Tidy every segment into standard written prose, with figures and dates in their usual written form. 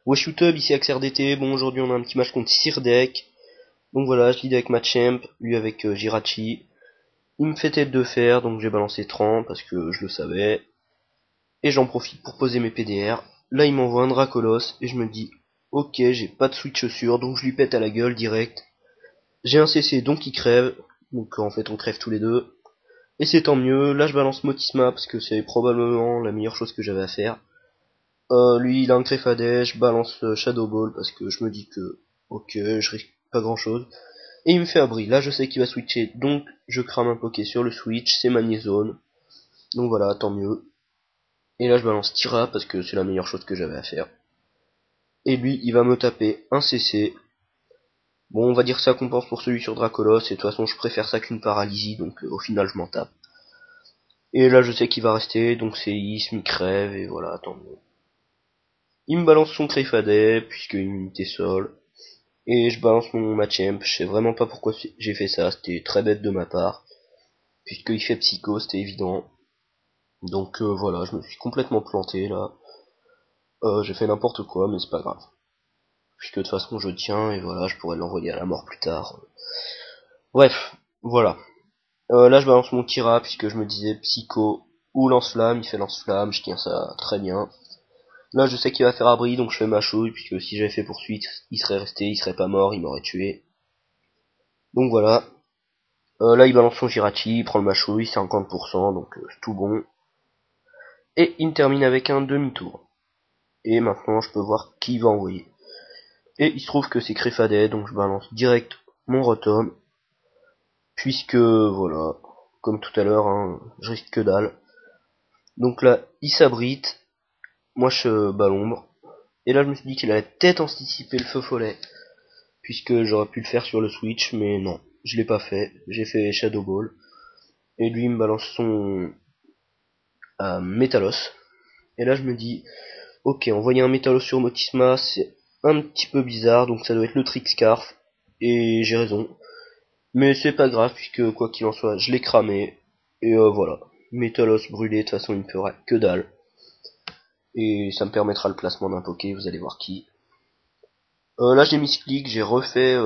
WashUtub ici AxRDT, bon aujourd'hui on a un petit match contre Sirdek. Donc voilà, je lead avec Matchamp, lui avec Jirachi. Il me fait tête de fer, donc j'ai balancé 30 parce que je le savais. Et j'en profite pour poser mes PDR. Là il m'envoie un Dracolos et je me dis ok, j'ai pas de switch sûr, donc je lui pète à la gueule direct. J'ai un CC donc il crève, donc en fait on crève tous les deux. Et c'est tant mieux, là je balance Motisma parce que c'est probablement la meilleure chose que j'avais à faire. Lui il a un Crefadeh, je balance Shadow Ball parce que je me dis que ok, je risque pas grand chose. Et il me fait abri, là je sais qu'il va switcher, donc je crame un Poké sur le switch, c'est Magnézone. Donc voilà, tant mieux. Et là je balance Tira parce que c'est la meilleure chose que j'avais à faire. Et lui il va me taper un CC. Bon on va dire que ça compense pour celui sur Dracolos, et de toute façon je préfère ça qu'une paralysie, donc au final je m'en tape. Et là je sais qu'il va rester, donc c'est Ism, il crève, et voilà, tant mieux. Il me balance son Crefadeh, puisque immunité sol. Et je balance mon Machamp, je sais vraiment pas pourquoi j'ai fait ça, c'était très bête de ma part. Puisqu'il fait Psycho, c'était évident. Donc voilà, je me suis complètement planté là. J'ai fait n'importe quoi, mais c'est pas grave. Puisque de toute façon je tiens, et voilà, je pourrais l'envoyer à la mort plus tard. Bref, voilà. Là je balance mon Tira, puisque je me disais Psycho ou Lance-Flamme, il fait Lance-Flamme, je tiens ça très bien. Là je sais qu'il va faire abri, donc je fais ma chouille, puisque si j'avais fait poursuite, il serait resté, il serait pas mort, il m'aurait tué. Donc voilà. Là il balance son Jirachi, il prend le machouille, 50%, donc c'est tout bon. Et il me termine avec un demi-tour. Et maintenant je peux voir qui il va envoyer. Et il se trouve que c'est Crefadeh, donc je balance direct mon Rotom. Puisque voilà, comme tout à l'heure, hein, je risque que dalle. Donc là, il s'abrite, moi je bats l'ombre. Et là je me suis dit qu'il allait peut-être anticiper le feu follet. Puisque j'aurais pu le faire sur le Switch, mais non, je l'ai pas fait. J'ai fait Shadow Ball. Et lui il me balance son Métalos. Et là je me dis, ok, envoyer un Métalos sur Motisma, c'est un petit peu bizarre, donc ça doit être le Trick Scarf. Et j'ai raison. Mais c'est pas grave, puisque quoi qu'il en soit, je l'ai cramé. Et voilà. Métalos brûlé, de toute façon il me fera que dalle. Et ça me permettra le placement d'un Poké, vous allez voir qui. Là j'ai mis Splik, j'ai refait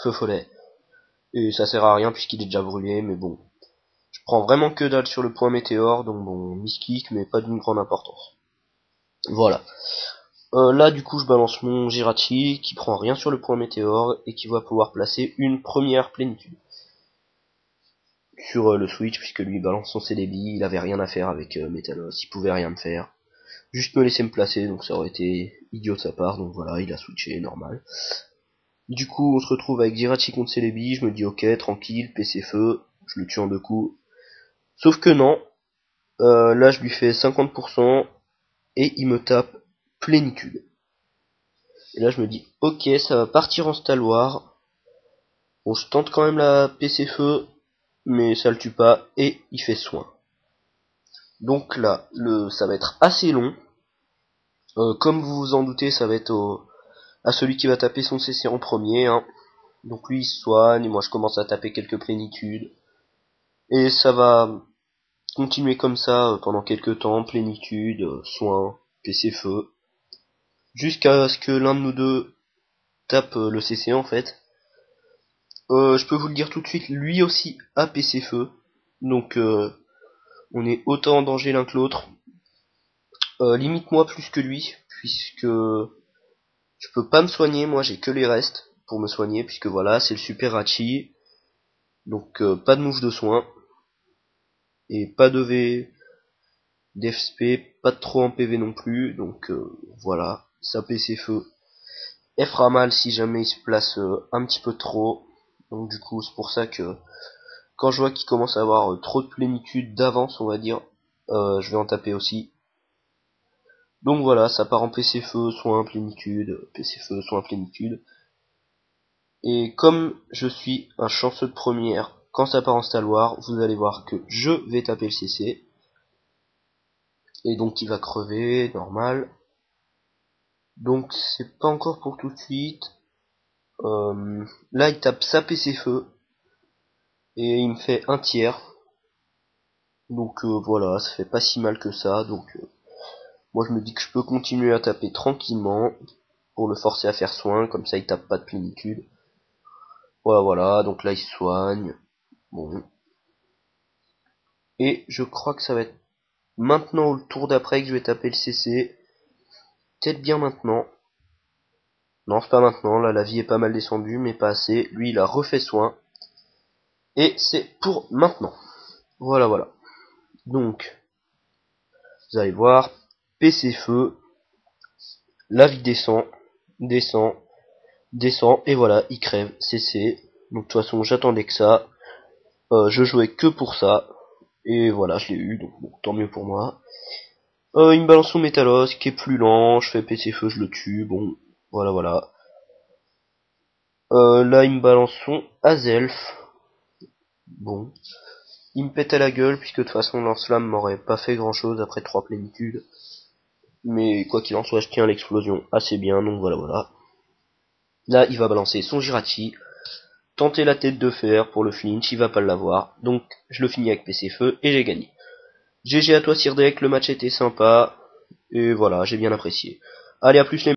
Feu Follet. Et ça sert à rien puisqu'il est déjà brûlé, mais bon. Je prends vraiment que dalle sur le point météore, donc bon, misklick, mais pas d'une grande importance. Voilà. Là, du coup, je balance mon Jirachi, qui prend rien sur le point météore, et qui va pouvoir placer une première plénitude. Sur le Switch, puisque lui balance son CDB, il avait rien à faire avec Metalos, il pouvait rien me faire. Juste me laisser me placer, donc ça aurait été idiot de sa part, donc voilà, il a switché, normal. Du coup, on se retrouve avec Jirachi contre Celebi, je me dis ok, tranquille, PC feu, je le tue en deux coups. Sauf que non, là je lui fais 50% et il me tape plénitude. Et là je me dis ok, ça va partir en Stalwar. Bon, je tente quand même la PC feu, mais ça le tue pas et il fait soin. Donc là, ça va être assez long. Comme vous vous en doutez, ça va être à celui qui va taper son CC en premier. Hein. Donc lui il se soigne, et moi je commence à taper quelques plénitudes. Et ça va continuer comme ça pendant quelques temps, plénitude, soin, PC feu. Jusqu'à ce que l'un de nous deux tape le CC en fait. Je peux vous le dire tout de suite, lui aussi a PC feu. Donc on est autant en danger l'un que l'autre. Limite moi plus que lui, puisque je peux pas me soigner, moi j'ai que les restes pour me soigner, puisque voilà, c'est le super Hachi. Donc pas de mouche de soin. Et pas de V d'FSP, pas de trop en PV non plus, donc voilà, ça PC feu. Elle fera mal si jamais il se place un petit peu trop. Donc du coup c'est pour ça que quand je vois qu'il commence à avoir trop de plénitude d'avance, on va dire, je vais en taper aussi. Donc voilà, ça part en PC feu, soin, plénitude, PC feu, soin, plénitude. Et comme je suis un chanceux de première, quand ça part en Stalwar, vous allez voir que je vais taper le CC. Et donc il va crever, normal. Donc c'est pas encore pour tout de suite. Là il tape sa PC feu. Et il me fait un tiers. Donc voilà, ça fait pas si mal que ça. Donc Moi je me dis que je peux continuer à taper tranquillement pour le forcer à faire soin, comme ça il tape pas de plénitude. Voilà, voilà, donc là il se soigne. Bon. Et je crois que ça va être maintenant au tour d'après que je vais taper le CC. Peut-être bien maintenant. Non, c'est pas maintenant, là la vie est pas mal descendue, mais pas assez. Lui il a refait soin. Et c'est pour maintenant. Voilà, voilà. Donc, vous allez voir, PC feu, la vie descend, descend, descend, et voilà, il crève, CC. Donc de toute façon, j'attendais que ça. Je jouais que pour ça. Et voilà, je l'ai eu, donc bon, tant mieux pour moi. Il me balance son Métalos, qui est plus lent, je fais PC feu, je le tue, bon, voilà, voilà. Là, il me balance son Azelf. Bon. Il me pète à la gueule, puisque de toute façon, Lance-Flamme m'aurait pas fait grand-chose après 3 plénitudes. Mais quoi qu'il en soit, je tiens l'explosion assez bien, donc voilà, voilà. Là, il va balancer son Jirachi, tenter la tête de fer pour le flinch, il va pas l'avoir. Donc, je le finis avec PC Feu, et j'ai gagné. GG à toi Sirdek, le match était sympa, et voilà, j'ai bien apprécié. Allez, à plus les